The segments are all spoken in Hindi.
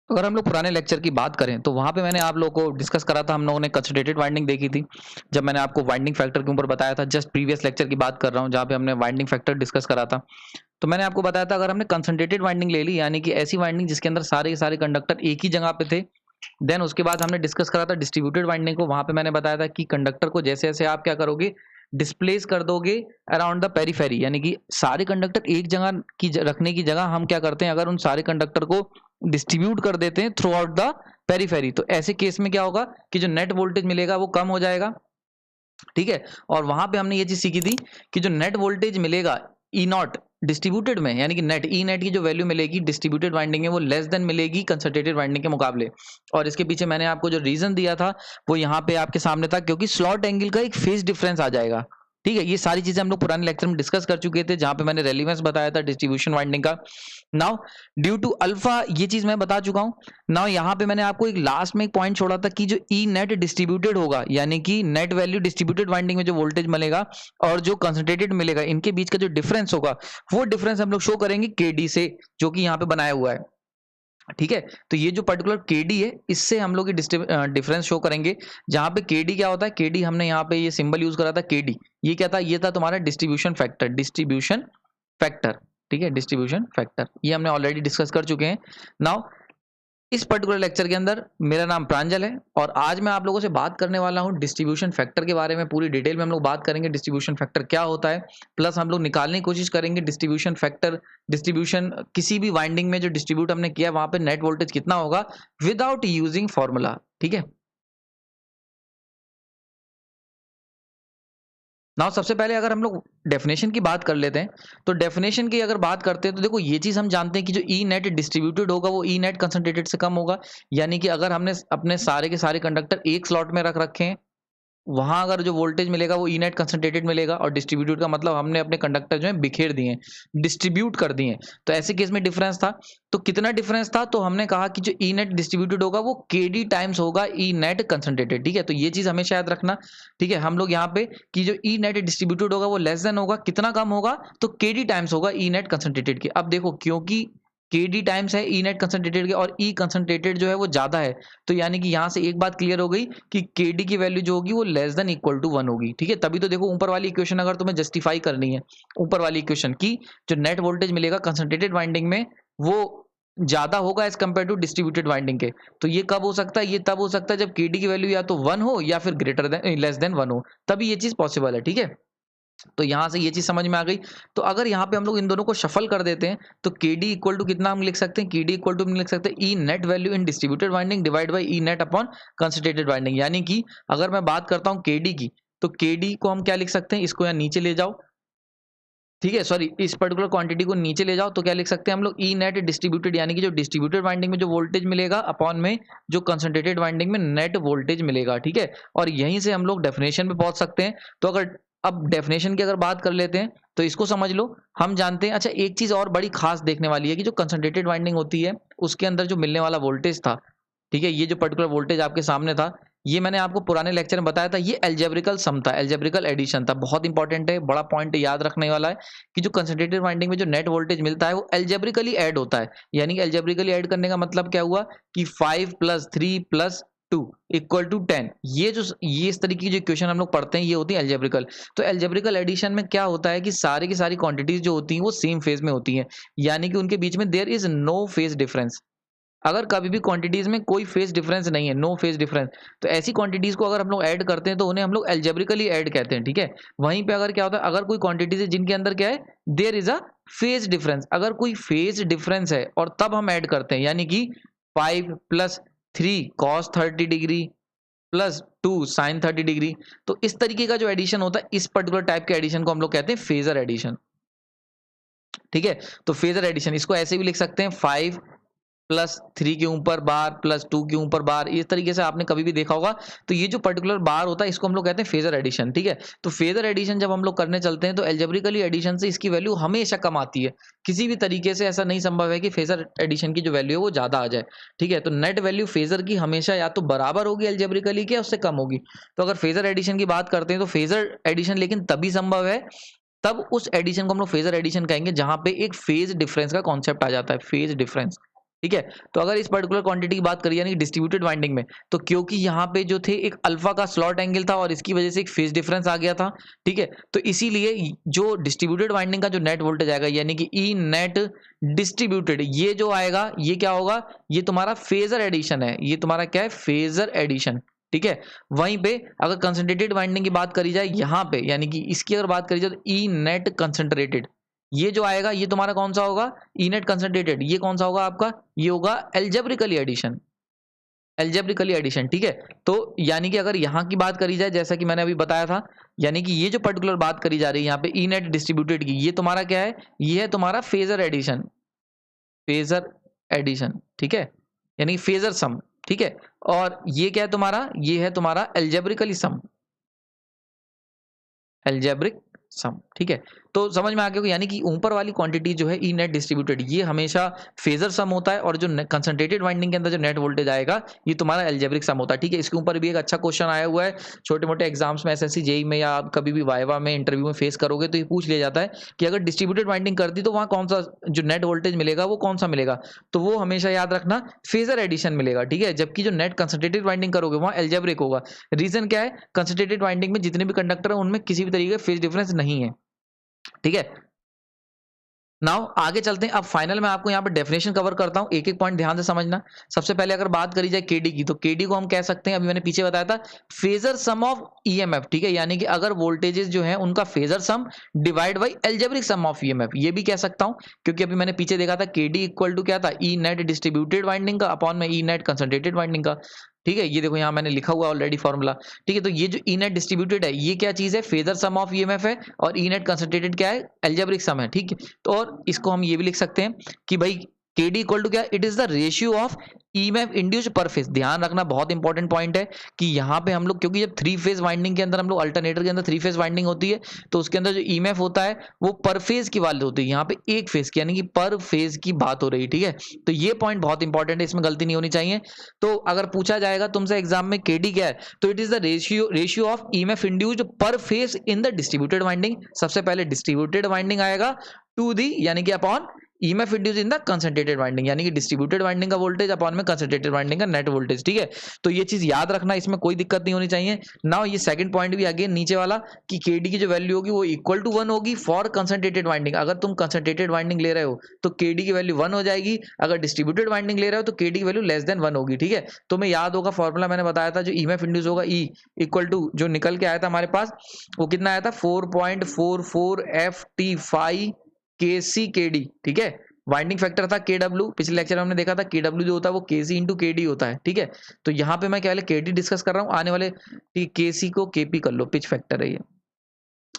अगर हम लोग पुराने लेक्चर की बात करें तो वहाँ पे मैंने आप लोगों को डिस्कस करा था, हम लोगों ने कंसंट्रेटेड वाइंडिंग देखी थी। जब मैंने आपको वाइंडिंग फैक्टर के ऊपर बताया था, जस्ट प्रीवियस लेक्चर की बात कर रहा हूँ जहाँ पे हमने वाइंडिंग फैक्टर डिस्कस करा था। तो मैंने आपको बताया था अगर हमने कंसंट्रेटेड वाइंडिंग ले ली, यानी कि ऐसी वाइंडिंग जिसके अंदर सारे के सारे कंडक्टर एक ही जगह पे थे, देन उसके बाद हमने डिस्कस करा था डिस्ट्रीब्यूटेड वाइंडिंग को। वहाँ पे मैंने बताया था कि कंडक्टर को जैसे जैसे आप क्या करोगे, डिस्प्लेस कर दोगे अराउंड द पेरीफेरी, यानी कि सारे कंडक्टर एक जगह की रखने की जगह हम क्या करते हैं, अगर उन सारे कंडक्टर को डिस्ट्रीब्यूट कर देते हैं थ्रू आउट द पेरीफेरी, तो ऐसे केस में क्या होगा कि जो नेट वोल्टेज मिलेगा वो कम हो जाएगा। ठीक है, और वहां पे हमने ये चीज सीखी थी कि जो नेट वोल्टेज मिलेगा ई नॉट डिस्ट्रीब्यूटेड में, यानी कि नेट ई नेट की जो वैल्यू मिलेगी डिस्ट्रीब्यूटेड वाइंडिंग है वो लेस देन मिलेगी कंसंट्रेटेड वाइंडिंग के मुकाबले। और इसके पीछे मैंने आपको जो रीजन दिया था वो यहाँ पे आपके सामने था, क्योंकि स्लॉट एंगल का एक फेज डिफरेंस आ जाएगा। ठीक है, ये सारी चीजें हम लोग पुराने लेक्चर में डिस्कस कर चुके थे, जहां पे मैंने रेलिवेंस बताया था डिस्ट्रीब्यूशन वाइंडिंग का। नाउ ड्यू टू अल्फा, ये चीज मैं बता चुका हूं। नाउ यहाँ पे मैंने आपको एक लास्ट में एक पॉइंट छोड़ा था कि जो ई नेट डिस्ट्रीब्यूटेड होगा, यानी कि नेट वैल्यू डिस्ट्रीब्यूटेड वाइंडिंग में जो वोल्टेज मिलेगा और जो कंसंट्रेटेड मिलेगा, इनके बीच का जो डिफरेंस होगा वो डिफरेंस हम लोग शो करेंगे केडी से, जो कि यहाँ पे बनाया हुआ है। ठीक है, तो ये जो पर्टिकुलर केडी है इससे हम लोग डिफरेंस शो करेंगे। जहां पे केडी क्या होता है, केडी हमने यहाँ पे ये सिंबल यूज करा था केडी, ये क्या था, ये था तुम्हारा डिस्ट्रीब्यूशन फैक्टर, डिस्ट्रीब्यूशन फैक्टर। ठीक है, डिस्ट्रीब्यूशन फैक्टर ये हमने ऑलरेडी डिस्कस कर चुके हैं। नाउ इस पर्टिकुलर लेक्चर के अंदर मेरा नाम प्रांजल है और आज मैं आप लोगों से बात करने वाला हूं डिस्ट्रीब्यूशन फैक्टर के बारे में। पूरी डिटेल में हम लोग बात करेंगे डिस्ट्रीब्यूशन फैक्टर क्या होता है, प्लस हम लोग निकालने की कोशिश करेंगे डिस्ट्रीब्यूशन फैक्टर, डिस्ट्रीब्यूशन किसी भी वाइंडिंग में जो डिस्ट्रीब्यूट हमने किया वहां पे नेट वोल्टेज कितना होगा विदाउट यूजिंग फॉर्मूला। ठीक है, नाउ सबसे पहले अगर हम लोग डेफिनेशन की बात कर लेते हैं, तो डेफिनेशन की अगर बात करते हैं तो देखो ये चीज हम जानते हैं कि जो ई नेट डिस्ट्रीब्यूटेड होगा वो ई नेट कंसंट्रेटेड से कम होगा। यानी कि अगर हमने अपने सारे के सारे कंडक्टर एक स्लॉट में रख रखे हैं, वहां अगर जो वोल्टेज मिलेगा वो ई नेट कंसंट्रेटेड मिलेगा, और डिस्ट्रीब्यूटेड का मतलब हमने अपने कंडक्टर जो है बिखेर दिए, डिस्ट्रीब्यूट कर दिए। तो ऐसे केस में डिफरेंस था, तो कितना डिफरेंस था, तो हमने कहा कि जो ई नेट डिस्ट्रीब्यूटेड होगा वो केडी टाइम्स होगा ई नेट कंसंट्रेटेड। ठीक है, तो ये चीज हमेशा याद रखना। ठीक है, हम लोग यहाँ पे कि जो ई नेट डिस्ट्रीब्यूटेड होगा वो लेस देन होगा, कितना कम होगा, तो केडी टाइम्स होगा ई नेट कंसंट्रेटेड के। अब देखो क्योंकि केडी टाइम्स है ई नेट कंसंट्रेटेड के और ई कंसंट्रेटेड जो है वो ज्यादा है, तो यानी कि यहाँ से एक बात क्लियर हो गई कि केडी की वैल्यू जो होगी वो लेस देन इक्वल टू 1 होगी। ठीक है, तभी तो देखो ऊपर वाली इक्वेशन अगर तुम्हें जस्टिफाई करनी है, ऊपर वाली इक्वेशन की जो नेट वोल्टेज मिलेगा कंसंट्रेटेड वाइंडिंग में वो ज्यादा होगा as compare to distributed winding के, तो ये कब हो सकता है, ये तब हो सकता है जब केडी की वैल्यू या तो 1 हो या फिर ग्रेटर देन लेस देन 1 हो, तभी ये चीज पॉसिबल है। ठीक है, तो यहां से ये चीज समझ में आ गई। तो अगर यहाँ पे हम लोग इन दोनों को शफल कर देते हैं तो केडी इक्वल टू कितना हम लिख सकते हैं, केडी इक्वल टू हम लिख सकते हैं E net value in distributed winding divide by E net upon concentrated winding. यानी कि अगर मैं बात करता हूँ केडी की, तो केडी को हम क्या लिख सकते हैं, इसको यहाँ नीचे ले जाओ। ठीक है, सॉरी, इस पर्टिकुलर क्वांटिटी को नीचे ले जाओ तो क्या लिख सकते हैं हम लोग, ई नेट डिस्ट्रीब्यूटेड, यानी कि जो डिस्ट्रीब्यूटेड वाइंडिंग में जो वोल्टेज मिलेगा अपॉन में जो कंसंट्रेटेड वाइंडिंग में नेट वोल्टेज मिलेगा। ठीक है, और यहीं से हम लोग डेफिनेशन पे पहुंच सकते हैं। तो अगर अब डेफिनेशन की अगर बात कर लेते हैं तो इसको समझ लो, हम जानते हैं। अच्छा, एक चीज और बड़ी खास देखने वाली है कि जो कंसंट्रेटेड वाइंडिंग होती है उसके अंदर जो मिलने वाला वोल्टेज था, ठीक है, ये जो पर्टिकुलर वोल्टेज आपके सामने था, ये मैंने आपको पुराने लेक्चर में बताया था, ये एल्जेब्रिकल सम था, एल्जेब्रिकल एडिशन था। बहुत इंपॉर्टेंट है, बड़ा पॉइंट याद रखने वाला है कि जो कंसंट्रेटेड वाइंडिंग में जो नेट वोल्टेज मिलता है वो एल्जेब्रिकली ऐड होता है। यानी कि एल्जेब्रिकली ऐड करने का मतलब क्या हुआ कि 5 + 3 + 2 = 10। ये इस तरीके की जो इक्वेशन हम लोग पढ़ते हैं ये होती है एल्जेब्रिकल। तो एल्जेब्रिकल एडिशन में क्या होता है कि सारी की सारी क्वांटिटीज जो होती हैं वो सेम फेज में होती हैं, यानी कि उनके बीच में there is no phase difference. अगर कभी भी क्वांटिटीज में कोई फेज डिफरेंस नहीं है, नो फेज डिफरेंस, तो ऐसी क्वांटिटीज को अगर हम लोग ऐड करते हैं तो उन्हें हम लोग एल्जेब्रिकली ऐड कहते हैं। ठीक है, वहीं पे अगर क्या होता है, अगर कोई क्वांटिटीज है जिनके अंदर क्या है, there is a phase difference, अगर कोई फेज डिफरेंस है और तब हम ऐड करते हैं, यानी कि 5 + 3 cos 30 degree plus 2 sin 30 degree, तो इस तरीके का जो एडिशन होता है, इस पर्टिकुलर टाइप के एडिशन को हम लोग कहते हैं फेजर एडिशन। ठीक है, तो फेजर एडिशन इसको ऐसे भी लिख सकते हैं, 5 + 3 के ऊपर बार प्लस 2 के ऊपर बार, इस तरीके से आपने कभी भी देखा होगा। तो ये जो पर्टिकुलर बार होता है इसको हम लोग कहते हैं फेजर एडिशन। ठीक है, तो फेजर एडिशन जब हम लोग करने चलते हैं तो एल्जेब्रिकली एडिशन से इसकी वैल्यू हमेशा कम आती है। किसी भी तरीके से ऐसा नहीं संभव है कि फेजर एडिशन की जो वैल्यू है वो ज्यादा आ जाए। ठीक है, तो नेट वैल्यू फेजर की हमेशा या तो बराबर होगी एल्जेब्रिकली के, उससे कम होगी। तो अगर फेजर एडिशन की बात करते हैं तो फेजर एडिशन लेकिन तभी संभव है, तब उस एडिशन को हम लोग फेजर एडिशन कहेंगे जहां पे एक फेज डिफरेंस का कॉन्सेप्ट आ जाता है, फेज डिफरेंस। ठीक है। तो अगर इस पर्टिकुलर क्वांटिटी की बात करें यानी कि डिस्ट्रीब्यूटेड वाइंडिंग में, तो क्योंकि यहाँ पे जो थे एक अल्फा का स्लॉट एंगल था और इसकी वजह से एक फेज डिफरेंस आ गया था, ठीक है। तो इसीलिए जो डिस्ट्रीब्यूटेड वाइंडिंग का जो नेट वोल्टेज आएगा यानी कि ई नेट डिस्ट्रीब्यूटेड, ये जो आएगा ये क्या होगा, ये तुम्हारा फेजर एडिशन है, ये तुम्हारा क्या है, फेजर एडिशन, ठीक है। वहीं पे अगर कंसंट्रेटेड वाइंडिंग की बात करी जाए यहाँ पे, यानी कि इसकी अगर बात करी जाए तो ई नेट कंसंट्रेटेड, ये जो आएगा ये तुम्हारा कौन सा होगा, ई नेट कंसंट्रेटेड, ये कौन सा होगा आपका, ये होगा एल्जेब्रिकली एडिशन, एल्जेब्रिकली एडिशन, ठीक है। तो यानी कि अगर यहाँ की बात करी जाए जैसा कि मैंने अभी बताया था, यानी कि ये जो पर्टिकुलर बात करी जा रही है यहाँ पे ई नेट डिस्ट्रीब्यूटेड की, ये तुम्हारा क्या है, ये है तुम्हारा फेजर एडिशन, फेजर एडिशन, ठीक है, यानी फेजर सम, ठीक है। और ये क्या है तुम्हारा, ये है तुम्हारा एल्जेब्रिकली सम, एल्जेब्रिक सम, ठीक है। तो समझ में आ गया होगा, यानी कि ऊपर वाली क्वांटिटी जो है ई नेट डिस्ट्रीब्यूटेड, ये हमेशा फेजर सम होता है, और जो कंसंट्रेटेड वाइंडिंग के अंदर जो नेट वोल्टेज आएगा ये तुम्हारा एल्जेब्रिक सम होता है, ठीक है। इसके ऊपर भी एक अच्छा क्वेश्चन आया हुआ है छोटे मोटे एग्जाम्स में, एसएससी जेई में, या आप कभी भी वाइवा में इंटरव्यू में फेस करोगे तो ये पूछ लिया जाता है कि अगर डिस्ट्रीब्यूटेड वाइंडिंग कर दी तो वहाँ कौन सा जो नेट वोल्टेज मिलेगा वो कौन सा मिलेगा, तो वो हमेशा याद रखना फेजर एडिशन मिलेगा, ठीक है। जबकि जो नेट कंसंट्रेटेड वाइंडिंग करोगे वहाँ एल्जेब्रिक होगा। रीजन क्या है, कंसंट्रेटेड वाइंडिंग में जितने भी कंडक्टर है उनमें किसी भी तरीके का फेज डिफरेंस नहीं है, ठीक है। नाउ आगे चलते हैं। अब फाइनल में आपको यहाँ पे डेफिनेशन कवर करता हूँ, एक एक पॉइंट ध्यान से समझना। सबसे पहले अगर बात करी जाए केडी की, तो केडी को हम कह सकते हैं, अभी मैंने पीछे बताया था, फेजर सम ऑफ ईएमएफ, ठीक है। यानी कि अगर वोल्टेजेस जो है उनका phasor sum divide by algebraic sum of EMF, ये भी कह सकता हूँ, क्योंकि अभी मैंने पीछे देखा था केडी इक्वल टू क्या था, ई नेट डिस्ट्रीब्यूटेड वाइंडिंग का अपॉन में ई नेट कंसंट्रेटेड वाइंडिंग का, ठीक है। ये देखो यहाँ मैंने लिखा हुआ ऑलरेडी फॉर्मूला, ठीक है। तो ये जो ई नेट डिस्ट्रीब्यूटेड है ये क्या चीज है, फेजर सम ऑफ ईएमएफ है, और ई नेट कंसंट्रेटेड क्या है, एल्जेब्रिक सम है, ठीक है। तो और इसको हम ये भी लिख सकते हैं कि भाई केडी इक्वल टू क्या, it is the ratio of EMF induced per phase. ध्यान रखना, बहुत इंपॉर्टेंट पॉइंट है कि यहाँ पे हम लोग, क्योंकि जब थ्री फेज वाइंडिंग के अंदर हम लोग, अल्टरनेटर के अंदर थ्री फेज वाइंडिंग होती है, तो उसके अंदर जो ईएमएफ होता है वो पर फेज की वैल्यू होती है, यहाँ पे एक फेज की, यानी कि पर फेज की बात हो रही है, ठीक है। तो ये पॉइंट बहुत इंपॉर्टेंट है, इसमें गलती नहीं होनी चाहिए। तो अगर पूछा जाएगा तुमसे एग्जाम में केडी क्या है, तो it is the ratio of EMF induced per phase in the distributed winding. सबसे पहले डिस्ट्रीब्यूटेड वाइंडिंग आएगा टू दी, यानी कि upon EMF induce in the concentrated winding, यानी कि डिस्ट्रीब्यूटेड वाइंडिंग का वोल्टेज अपॉन में कंसंट्रेटेड वाइंडिंग का नेट वोल्टेज, ठीक है। तो ये चीज याद रखना, इसमें कोई दिक्कत नहीं होनी चाहिए। नाउ ये सेकंड पॉइंट भी अगेन नीचे वाला कि केडी की जो वैल्यू होगी वो इक्वल टू 1 होगी फॉर कंसंट्रेटेड वाइंडिंग। अगर तुम कंसंट्रेटेड वाइंडिंग ले रहे हो तो केडी की वैल्यू 1 हो जाएगी, अगर डिस्ट्रीब्यूटेड वाइंडिंग ले रहे हो तो केडी की वैल्यू लेस देन 1 होगी, ठीक है। तो मैं याद होगा फॉर्मूला मैंने बताया था, जो ईएमएफ इंड्यूस होगा ई इक्वल टू, जो निकल के आया था हमारे पास वो कितना आया था, 4.44 FT5 KC KD, ठीक है। वाइंडिंग फैक्टर था KW, पिछले लेक्चर में हमने देखा था KW जो होता है वो KC इंटू KD होता है, ठीक है। तो यहाँ पे मैं क्या KD डिस्कस कर रहा हूँ, आने वाले KC को KP कर लो, पिच फैक्टर है ये,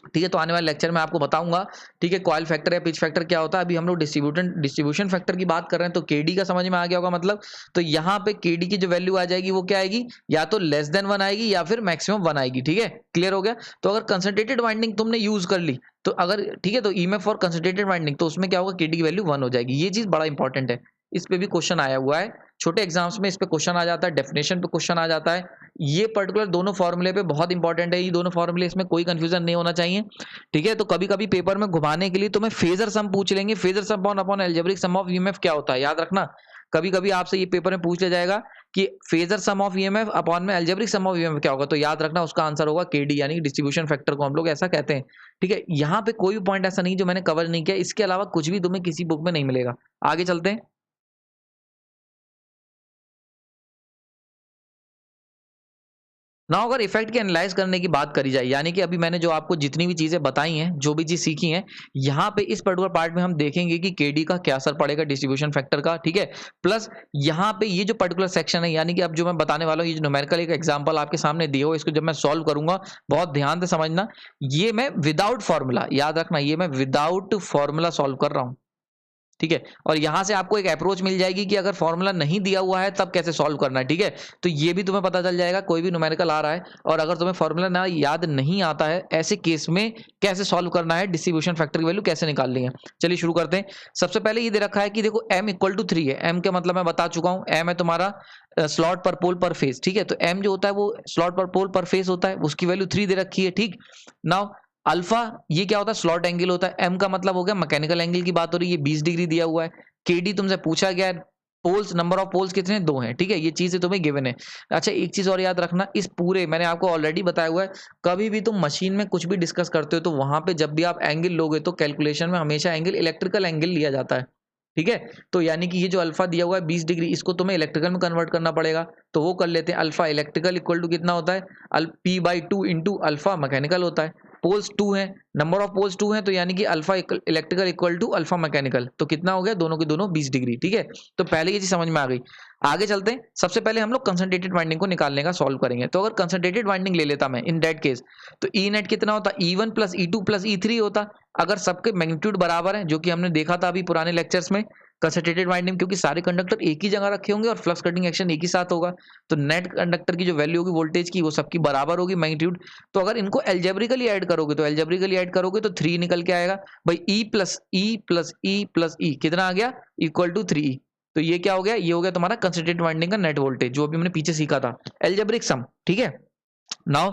ठीक है। तो आने वाले लेक्चर में आपको बताऊंगा, ठीक है, कॉइल फैक्टर या पिच फैक्टर क्या होता है। अभी हम लोग डिस्ट्रीब्यूशन फैक्टर की बात कर रहे हैं, तो केडी का समझ में आ गया होगा मतलब। तो यहाँ पे केडी की जो वैल्यू आ जाएगी वो क्या आएगी, या तो लेस देन 1 आएगी या फिर मैक्सिमम 1 आएगी, ठीक है। क्लियर हो गया। तो अगर कंसंट्रेटेड वाइंडिंग तुमने यूज कर ली, तो अगर ठीक है, तो ईएमएफ फॉर कंसंट्रेटेड वाइंडिंग, तो उसमें क्या होगा, केडी की वैल्यू 1 हो जाएगी। ये चीज बड़ा इंपॉर्टेंट है, इस पे भी क्वेश्चन आया हुआ है, छोटे एग्जाम्स में इस पे क्वेश्चन आ जाता है, डेफिनेशन पे क्वेश्चन आ जाता है। ये पर्टिकुलर दोनों फॉर्मूले पे बहुत इंपॉर्टेंट है, ये दोनों फॉर्मूले, इसमें कोई कंफ्यूजन नहीं होना चाहिए, ठीक है। तो कभी कभी पेपर में घुमाने के लिए तुम्हें फेजर सम पूछ लेंगे, phasor sum upon algebraic sum of EMF क्या होता है, याद रखना। कभी कभी आपसे ये पेपर में पूछ लिया जाएगा कि phasor sum of EMF upon में एल्जेब्रिक सम ऑफ ईएमएफ क्या होगा, तो याद रखना उसका आंसर होगा केडी, यानी कि डिस्ट्रीब्यूशन फैक्टर को हम लोग ऐसा कहते हैं, ठीक है। यहाँ पे कोई भी पॉइंट ऐसा नहीं जो मैंने कवर नहीं किया, इसके अलावा कुछ भी तुम्हें किसी बुक में नहीं मिलेगा। आगे चलते हैं। ना अगर इफेक्ट की एनालाइज करने की बात करी जाए, यानी कि अभी मैंने जो आपको जितनी भी चीजें बताई हैं, जो भी चीज सीखी हैं, यहाँ पे इस पर्टिकुलर पार्ट में हम देखेंगे कि केडी का क्या असर पड़ेगा डिस्ट्रीब्यूशन फैक्टर का, ठीक है। प्लस यहाँ पे ये जो पर्टिकुलर सेक्शन है, यानी कि अब जो मैं बताने वाला हूँ, ये जो न्यूमेरिकल एक एग्जाम्पल आपके सामने दिया हो, इसको जब मैं सॉल्व करूंगा, बहुत ध्यान से समझना, ये मैं विदाउट फॉर्मूला, याद रखना, ये मैं विदाउट फॉर्मूला सॉल्व कर रहा हूँ, ठीक है। और यहां से आपको एक अप्रोच मिल जाएगी कि अगर फॉर्मूला नहीं दिया हुआ है तब कैसे सॉल्व करना है, ठीक है। तो ये भी तुम्हें पता चल जाएगा, कोई भी न्यूमेरिकल आ रहा है और अगर तुम्हें फॉर्मूला ना याद नहीं आता है, ऐसे केस में कैसे सॉल्व करना है, डिस्ट्रीब्यूशन फैक्टर की वैल्यू कैसे निकालनी है। चलिए शुरू करते हैं। सबसे पहले ये दे रखा है कि देखो m इक्वल टू 3 है। m का मतलब मैं बता चुका हूं, m है तुम्हारा स्लॉट पर पोल पर फेज, ठीक है। तो m जो होता है वो स्लॉट पर पोल पर फेज होता है, उसकी वैल्यू 3 दे रखी है, ठीक। नाउ अल्फा ये क्या होता है, स्लॉट एंगल होता है। m का मतलब हो गया मैकेनिकल एंगल की बात हो रही है, 20 डिग्री दिया हुआ है। केडी तुमसे पूछा गया है, पोल्स, नंबर ऑफ पोल्स कितने, 2 हैं, ठीक है, ये चीजें तुम्हें गिवन है। अच्छा एक चीज और याद रखना, इस पूरे मैंने आपको ऑलरेडी बताया हुआ है, कभी भी तुम मशीन में कुछ भी डिस्कस करते हो तो वहां पे जब भी आप एंगल लोगे तो कैलकुलेशन में हमेशा एंगल इलेक्ट्रिकल एंगल लिया जाता है, ठीक है। तो यानी कि ये जो अल्फा दिया हुआ है 20 डिग्री, इसको तुम्हें इलेक्ट्रिकल में कन्वर्ट करना पड़ेगा, तो वो कर लेते हैं। अल्फा इलेक्ट्रिकल इक्वल टू कितना होता है, P/2 इंटू अल्फा मैकेनिकल होता है। पोल्स 2 हैं, नंबर ऑफ पोल्स 2 हैं, तो यानी कि alpha electrical equal to alpha mechanical, तो कितना हो गया, दोनों के दोनों 20 डिग्री, ठीक है। तो पहले ये चीज समझ में आ गई। आगे चलते हैं, सबसे पहले हम लोग कंसंट्रेटेड वाइंडिंग को निकालने का सॉल्व करेंगे। तो अगर कंसंट्रेटेड वाइंडिंग ले लेता मैं इन दैट केस, तो ई नेट कितना होता, E1 plus E2 plus E3 होता। अगर सबके मैग्नीट्यूड बराबर है, जो कि हमने देखा था अभी पुराने लेक्चर्स में, कंसंट्रेटेड वाइंडिंग क्योंकि सारे कंडक्टर एक ही जगह रखे होंगे और फ्लक्स कटिंग एक्शन एक ही साथ होगा, तो नेट कंडक्टर की जो वैल्यू होगी वोल्टेज की, वो सबकी बराबर होगी मैग्नीट्यूड। तो अगर इनको एल्जेब्रिकली ऐड करोगे, तो एल्जेब्रिकली ऐड करोगे तो 3 निकल के आएगा भाई, E plus E plus E plus E कितना आ गया, इक्वल टू 3E। तो ये क्या हो गया, ये हो गया तुम्हारा कंसंट्रेटेड वाइंडिंग का नेट वोल्टेज, जो अभी हमने पीछे सीखा था, एल्जेब्रिक सम, ठीक है। नाउ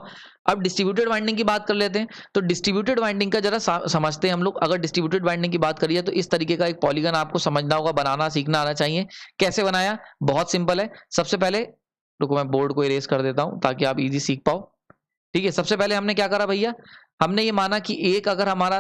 अब डिस्ट्रीब्यूटेड वाइंडिंग की बात कर लेते हैं। तो डिस्ट्रीब्यूटेड वाइंडिंग का जरा समझते हैं हम लोग। अगर डिस्ट्रीब्यूटेड वाइंडिंग की बात करिए तो इस तरीके का एक पॉलीगन आपको समझना होगा, बनाना सीखना आना चाहिए। कैसे बनाया, बहुत सिंपल है। सबसे पहले रुको, मैं बोर्ड को इरेज कर देता हूं ताकि आप इजी सीख पाओ, ठीक है। सबसे पहले हमने क्या करा भैया, हमने ये माना कि एक अगर हमारा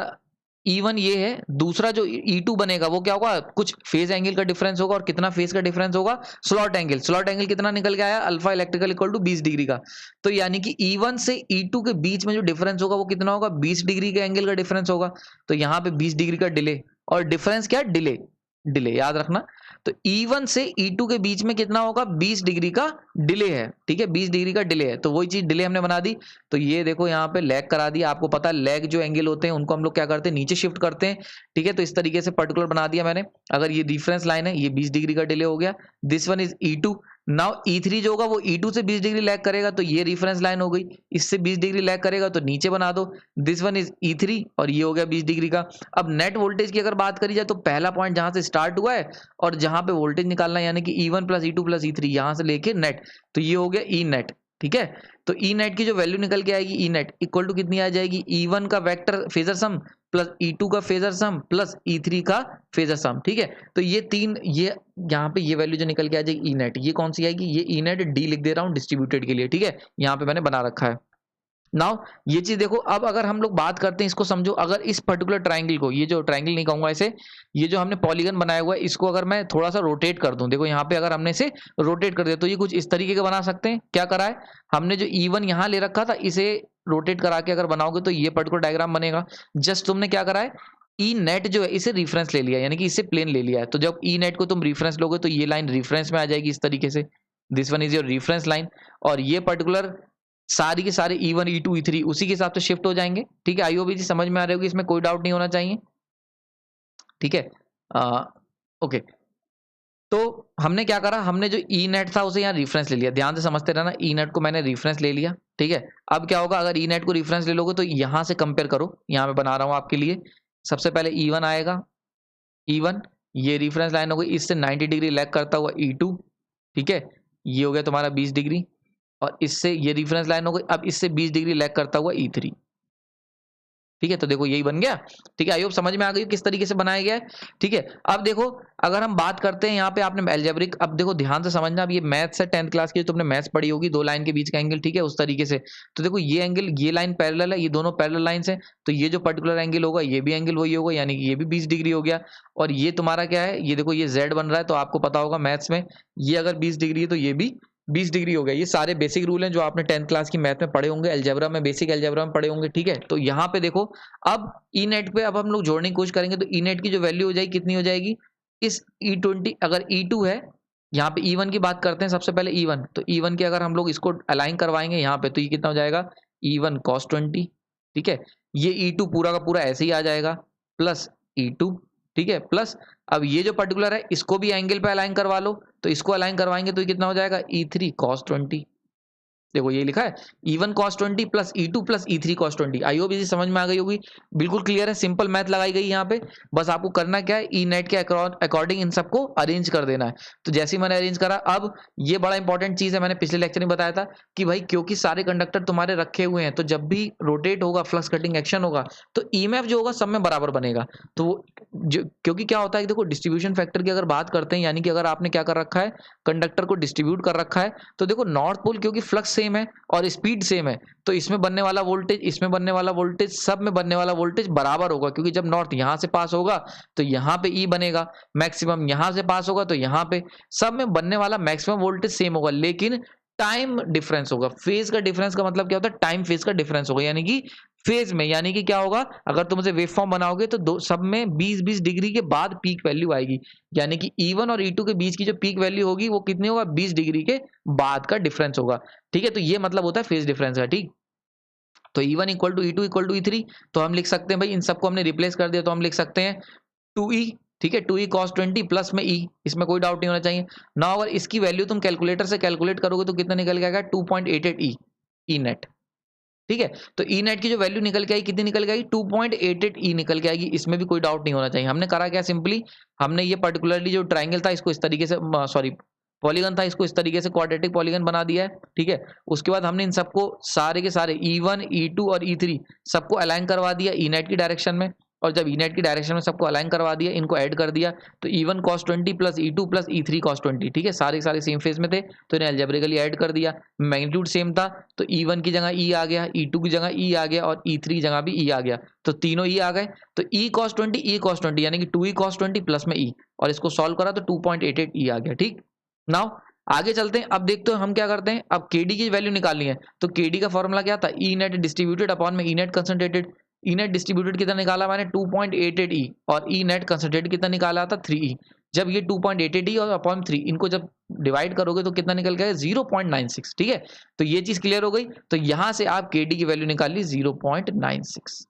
E1 ये है, दूसरा जो E2 बनेगा वो क्या होगा, कुछ फेज एंगल का डिफरेंस होगा, और कितना फेज का डिफरेंस होगा, स्लॉट एंगल। स्लॉट एंगल कितना निकल के आया, alpha electrical equal to 20 degree का। तो यानी कि E1 से E2 के बीच में जो डिफरेंस होगा वो कितना होगा, 20 डिग्री के एंगल का डिफरेंस होगा। तो यहाँ पे 20 डिग्री का डिले, और डिफरेंस क्या है, डिले, डिले याद रखना। तो E1 से E2 के बीच में कितना होगा, 20 डिग्री का डिले है, ठीक है, 20 डिग्री का डिले है। तो वही चीज डिले हमने बना दी। तो ये देखो यहाँ पे लैग करा दिया, आपको पता है लैग जो एंगल होते हैं उनको हम लोग क्या करते हैं, नीचे शिफ्ट करते हैं, ठीक है। तो इस तरीके से पर्टिकुलर बना दिया मैंने। अगर ये रिफरेंस लाइन है, ये 20 डिग्री का डिले हो गया, this one is E2। Now E3 जो होगा वो E2 से 20 डिग्री लैग करेगा, तो ये रेफरेंस लाइन हो गई, इससे 20 डिग्री लैग करेगा, तो नीचे बना दो, दिस वन इज E3, और ये हो गया 20 डिग्री का। अब नेट वोल्टेज की अगर बात करी जाए तो पहला पॉइंट जहां से स्टार्ट हुआ है और जहां पे वोल्टेज निकालना है, यानी कि E1 plus E2 plus E3, यहां से लेके नेट, तो ये हो गया ई नेट, ठीक है। तो ई नेट की जो वैल्यू निकल के आएगी, ई नेट इक्वल टू कितनी आ जाएगी, E1 का vector phasor sum plus E2 का फेजर सम प्लस E3 का फेजर सम, ठीक है। तो ये तीन, ये यहाँ पे ये वैल्यू जो निकल के आ जाएगी ई नेट, ये कौन सी आएगी, ये ई नेट डी लिख दे रहा हूँ डिस्ट्रीब्यूटेड के लिए, ठीक है, यहाँ पे मैंने बना रखा है। नाउ ये चीज देखो, अब अगर हम लोग बात करते हैं, इसको समझो, अगर इस पर्टिकुलर ट्राइंगल को, ये जो ट्राइंगल नहीं कहूंगा इसे, ये जो हमने पॉलीगन बनाया हुआ है, इसको अगर मैं थोड़ा सा रोटेट कर दूं, देखो यहाँ पे अगर हमने इसे रोटेट कर दिया तो ये कुछ इस तरीके का बना सकते हैं। क्या करा है हमने, जो E1 यहाँ ले रखा था, इसे रोटेट करा के अगर बनाओगे तो ये पर्टिकुलर डायग्राम बनेगा। जस्ट तुमने क्या करा है, ई नेट जो है इसे रिफरेंस ले लिया, यानी कि इसे प्लेन ले लिया है। तो जब ई नेट को तुम रिफरेंस लोगे तो ये लाइन रिफरेंस में आ जाएगी इस तरीके से, this one is your reference line, और ये पर्टिकुलर सारी के सारे E1 E2 E3 उसी के हिसाब से शिफ्ट हो जाएंगे, ठीक है। आई होप जी समझ में आ रही होगी, इसमें कोई डाउट नहीं होना चाहिए, ठीक है। ओके, तो हमने क्या करा, हमने जो ई नेट था उसे यहाँ रेफरेंस ले लिया, ध्यान से समझते रहना, ई नेट को मैंने रेफरेंस ले लिया, ठीक है। अब क्या होगा, अगर ई नेट को रेफरेंस ले लोगे तो यहाँ से कंपेयर करो, यहाँ पे बना रहा हूँ आपके लिए। सबसे पहले E1 आएगा, E1 ये रेफरेंस लाइन हो गई, इससे 90 डिग्री लैग करता हुआ E2, ठीक है, ये हो गया तुम्हारा 20 डिग्री, और इससे ये रेफरेंस लाइन हो गई, अब इससे 20 डिग्री लैग करता हुआ E3, ठीक है। तो देखो यही बन गया, ठीक है। आई होप समझ में आ गई किस तरीके से बनाया गया है, ठीक है। अब देखो, अगर हम बात करते हैं यहाँ पे, आपने एल्जेब्रिक, अब देखो ध्यान से समझना, अब ये मैथ्स है 10th क्लास की, तुमने मैथ्स पढ़ी होगी, दो लाइन के बीच का एंगल, ठीक है, उस तरीके से। तो देखो ये एंगल, ये लाइन पैरेलल है, ये दोनों पैरेलल लाइंस है, तो ये जो पर्टिकुलर एंगल होगा ये भी एंगल वही होगा, यानी कि ये भी 20 डिग्री हो गया। और ये तुम्हारा क्या है, ये देखो ये Z बन रहा है, तो आपको पता होगा मैथ्स में, ये अगर 20 डिग्री है तो ये भी 20 डिग्री हो गया। ये सारे बेसिक रूल हैं जो आपने 10th क्लास की मैथ में पढ़े होंगे, अलजेब्रा में, बेसिक अलजेब्रा में पढ़े होंगे, ठीक है। तो यहाँ पे देखो, अब ई नेट पे अब हम लोग जोड़ने की कोशिश करेंगे, तो ई नेट की जो वैल्यू हो जाएगी कितनी हो जाएगी, इस E20, अगर E2 है, यहाँ पे E1 की बात करते हैं सबसे पहले, E1, तो E1 की अगर हम लोग इसको अलाइन करवाएंगे यहाँ पे, तो ये कितना हो जाएगा, E1 cos 20, ठीक है। ये E2 पूरा का पूरा ऐसे ही आ जाएगा, प्लस E2, ठीक है, प्लस अब ये जो पर्टिकुलर है इसको भी एंगल पे अलाइन करवा लो, तो इसको अलाइन करवाएंगे तो ये कितना हो जाएगा, E3 cos 20, देखो ये लिखा है E1 cos 20 plus E2 plus E3 cos 20। I hope इसी समझ में आ गई होगी, बिल्कुल क्लियर है, सिंपल मैथ लगाई गई यहाँ पे। बस आपको करना क्या है, ई नेट के अकॉर्डिंग इन सबको अरेंज कर देना है। तो जैसे ही मैंने अरेंज करा, अब ये बड़ा इंपॉर्टेंट चीज है, मैंने पिछले लेक्चर में बताया था कि भाई क्योंकि सारे कंडक्टर तुम्हारे रखे हुए हैं, तो जब भी रोटेट होगा, फ्लक्स कटिंग एक्शन होगा, तो ईएमएफ जो होगा सब में बराबर बनेगा। तो क्योंकि क्या होता है, देखो डिस्ट्रीब्यूशन फैक्टर की अगर बात करते हैं, यानी कि अगर आपने क्या कर रखा है, कंडक्टर को डिस्ट्रीब्यूट कर रखा है, तो देखो नॉर्थ पोल क्योंकि फ्लक्स सेम है और स्पीड सेम है, तो इसमें बनने वाला वोल्टेज, इसमें बनने वाला वोल्टेज, सब में बनने वाला वोल्टेज बराबर होगा। क्योंकि जब नॉर्थ यहां से पास होगा तो यहाँ पे ई बनेगा, मैक्सिमम यहां से पास होगा तो यहाँ पे, सब में बनने वाला मैक्सिमम वोल्टेज सेम होगा, लेकिन टाइम डिफरेंस होगा। फेज का डिफरेंस का मतलब क्या होता है, टाइम फेज का डिफरेंस होगा, यानी कि फेज में, यानी कि क्या होगा, अगर तुम इसे वेव फॉर्म बनाओगे तो दो सब में 20-20 डिग्री के बाद पीक वैल्यू आएगी, यानी कि E1 और E2 के बीच की जो पीक वैल्यू होगी वो कितनी होगा, 20 डिग्री के बाद का डिफरेंस होगा। ठीक है, तो ये मतलब होता है फेज डिफरेंस का। ठीक, तो E1 equal to E2 equal to E3, तो हम लिख सकते हैं भाई, इन सबको हमने रिप्लेस कर दिया, तो हम लिख सकते हैं 2E। ठीक है, 2E cos 20 प्लस में E, इसमें कोई डाउट नहीं होना चाहिए ना। अगर इसकी वैल्यू तुम कैलकुलेटर से कैलकुलेट करोगे तो कितना निकल के आएगा, 2.88 ई नेट। ठीक है, तो ई नेट की जो वैल्यू निकल के आई, कितनी निकल के आई, 2.88 ई निकल के आएगी, इसमें भी कोई डाउट नहीं होना चाहिए। हमने करा क्या, सिंपली हमने ये पर्टिकुलरली जो ट्राइंगल था इसको इस तरीके से, सॉरी पॉलीगन था, इसको इस तरीके से क्वाड्रेटिक पॉलीगन बना दिया है। ठीक है, उसके बाद हमने इन सबको सारे के सारे E1 E2 और E3 सबको अलाइन करवा दिया ई नेट की डायरेक्शन में, और जब ई नेट की डायरेक्शन में सबको अलाइन करवा दिया, इनको ऐड कर दिया, तो E1 cos 20 plus E2 plus E3 cos 20। ठीक है, सारे सारे सेम फेज में थे तो इन्हें अलजेब्रिकली ऐड कर दिया, मैग्नीट्यूड सेम था तो E1 की जगह E आ गया, E2 की जगह E आ गया और E3 की जगह भी E आ गया, तो तीनों E आ गए। तो E cos 20 E cos 20 यानी कि 2E cos 20 प्लस में E, और इसको सॉल्व करा तो 2.88 E आ गया। ठीक, नाउ आगे चलते हैं। अब देखते हैं हम क्या करते हैं, अब KD की वैल्यू निकालनी है, तो KD का फॉर्मूला क्या था, ई नेट डिस्ट्रीब्यूटेड अपॉन में E net concentrated. E net distributed कितना निकाला मैंने, 2.88 ई, और ई नेट कंसंट्रेटेड कितना निकाला था, 3 ई। जब ये 2.88 ई और अपॉन 3 इनको जब डिवाइड करोगे तो कितना निकल गया, 0.96। ठीक है, तो ये चीज क्लियर हो गई, तो यहां से आप KD की वैल्यू निकाल ली 0.96।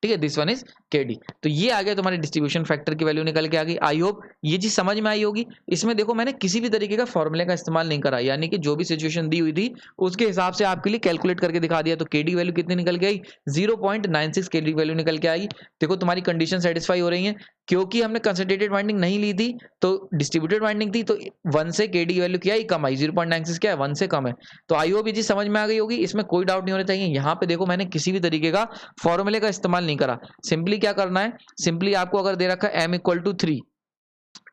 ठीक है, दिस वन इज KD। तो ये आ गया तुम्हारे डिस्ट्रीब्यूशन फैक्टर की वैल्यू निकल के आ गई। आई होप ये चीज समझ में आई होगी। इसमें देखो मैंने किसी भी तरीके का फॉर्मूले का इस्तेमाल नहीं करा, यानी कि जो भी सिचुएशन दी हुई थी उसके हिसाब से आपके लिए कैलकुलेट करके दिखा दिया। तो KD वैल्यू कितनी निकल के आई, 0.96 KD वैल्यू निकल के आई। देखो तुम्हारी कंडीशन सेटिस्फाई हो रही है, क्योंकि हमने कंसंट्रेटेड वाइंडिंग नहीं ली थी तो डिस्ट्रीब्यूटेड वाइंडिंग थी, तो 1 से KD वैल्यू क्या आई, कम आई। 0.96 क्या है, 1 से कम है। तो आई होप ये चीज समझ में आ गई होगी, इसमें कोई डाउट नहीं होना चाहिए। यहाँ पे देखो मैंने किसी भी तरीके का फॉर्मूले का इस्तेमाल नहीं करा, सिंपली क्या करना है, सिंपली आपको अगर दे रखा है M इक्वल टू 3,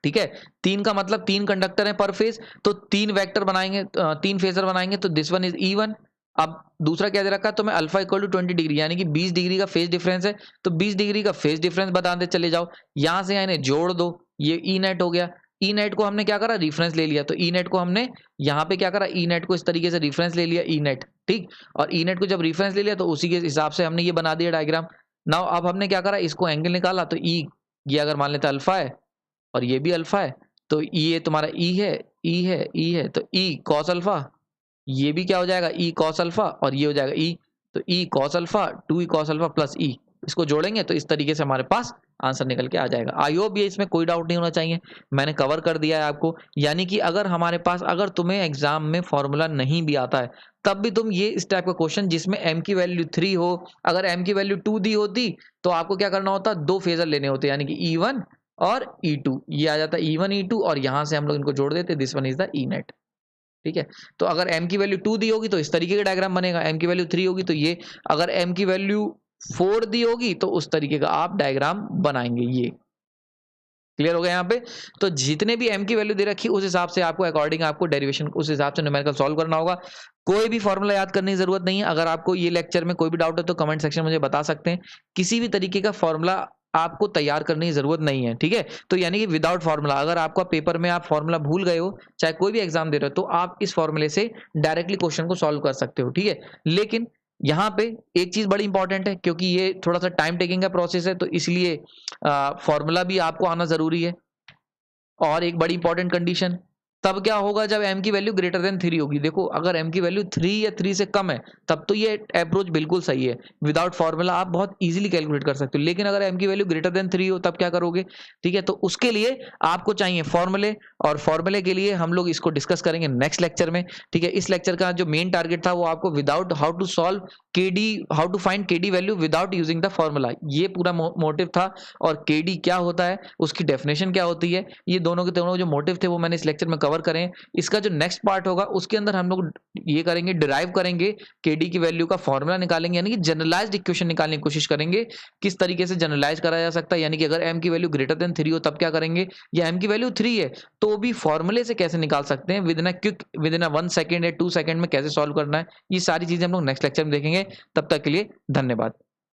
ठीक है, 3 का मतलब 3 कंडक्टर है पर फेज, तो 3 वेक्टर बनाएंगे, 3 फेजर बनाएंगे, तो दिस वन इज E1। अब दूसरा क्या दे रखा है, तो मैं अल्फा इक्वल टू 20 डिग्री, यानी कि 20 डिग्री का फेज डिफरेंस है, तो 20 डिग्री का फेज डिफरेंस बताते चले जाओ, यहां से इन्हें जोड़ दो, ये ई नेट हो गया। ई नेट को हमने क्या करा, रेफरेंस ले लिया, तो ई नेट को हमने यहाँ पे क्या करा, ई नेट को इस तरीके से रेफरेंस ले लिया, ई नेट। ठीक, और ई नेट को जब रेफरेंस ले लिया तो उसी के हिसाब से हमने ये बना दिया डायग्राम। नाउ अब हमने क्या करा, इसको एंगल निकाला, तो ई, ये अगर मान लेते अल्फा है और ये भी अल्फा है, तो ये तुम्हारा ई है, ई है, ई है, तो ई कॉस अल्फा, ये भी क्या हो जाएगा, ई कॉस अल्फा, और ये हो जाएगा ई, तो E cos alpha 2 E cos alpha plus E, इसको जोड़ेंगे तो इस तरीके से हमारे पास आंसर निकल के आ जाएगा। आई होप ये इसमें कोई डाउट नहीं होना चाहिए, मैंने कवर कर दिया है आपको। यानी कि अगर हमारे पास, अगर तुम्हें एग्जाम में फॉर्मूला नहीं भी आता है तब भी तुम ये इस टाइप का क्वेश्चन जिसमें M की वैल्यू 3 हो, अगर M की वैल्यू 2 दी होती तो आपको क्या करना होता, 2 फेजर लेने होते, यानी कि E1 और E2, ये आ जाता E1 E2 और यहां से हम लोग इनको जोड़ देते, this one is the E net. ठीक है, तो अगर M की वैल्यू 2 दी होगी तो इस तरीके का डायग्राम बनेगा, M की वैल्यू 3 होगी तो ये, अगर M की वैल्यू 4 दी होगी तो उस तरीके का आप डायग्राम बनाएंगे। ये क्लियर हो गया यहाँ पे। तो जितने भी M की वैल्यू दे रखी उस हिसाब से आपको अकॉर्डिंग आपको डेरिवेशन उस हिसाब से न्यूमेरिकल सॉल्व करना होगा। कोई भी फॉर्मूला याद करने की जरूरत नहीं है। अगर आपको ये लेक्चर में कोई भी डाउट है तो कमेंट सेक्शन में मुझे बता सकते हैं। किसी भी तरीके का फॉर्मूला आपको तैयार करने की जरूरत नहीं है, ठीक है। तो यानी कि विदाउट फॉर्मूला, अगर आपका पेपर में आप फॉर्मूला भूल गए हो, चाहे कोई भी एग्जाम दे रहे हो, तो आप इस फॉर्मूले से डायरेक्टली क्वेश्चन को सॉल्व कर सकते हो, ठीक है। लेकिन यहाँ पे एक चीज बड़ी इंपॉर्टेंट है, क्योंकि ये थोड़ा सा टाइम टेकिंग का प्रोसेस है, तो इसलिए फॉर्मूला भी आपको आना जरूरी है। और एक बड़ी इंपॉर्टेंट कंडीशन, तब क्या होगा जब m की वैल्यू ग्रेटर देन 3 होगी। देखो अगर m की वैल्यू 3 या 3 से कम है तब तो ये अप्रोच बिल्कुल सही है। विदाउट फार्मूला आप बहुत इजीली कैलकुलेट कर सकते हो। लेकिन अगर m की वैल्यू ग्रेटर देन 3 हो तब क्या करोगे? ठीक है, तो उसके लिए आपको चाहिए फॉर्मूले, और फॉर्मूले के लिए हम लोग इसको डिस्कस करेंगे नेक्स्ट लेक्चर में। ठीक है, इस लेक्चर का जो मेन टारगेट था वो आपको without how to solve KD, how to find KD value without using the formula, ये पूरा मोटिव था। और केडी क्या होता है, उसकी डेफिनेशन क्या होती है, ये दोनों के दोनों जो मोटिव थे वो मैंने इस लेक्चर में कवर करें। इसका जो नेक्स्ट पार्ट होगा उसके अंदर हम लोग ये करेंगे, डिराइव करेंगे केडी की वैल्यू का फॉर्मूला निकालेंगे, यानी कि जनरलाइज्ड इक्वेशन निकालने की कोशिश करेंगे किस तरीके से जनरलाइज करा जा सकता है। यानी कि अगर m की वैल्यू ग्रेटर देन 3 हो तब क्या करेंगे, या m की वैल्यू 3 है तो भी फॉर्मूले से कैसे निकाल सकते हैं, विद इन 1 सेकंड या 2 सेकंड में कैसे सॉल्व करना है, ये सारी चीजें हम लोग नेक्स्ट लेक्चर में देखेंगे। तब तक के लिए धन्यवाद।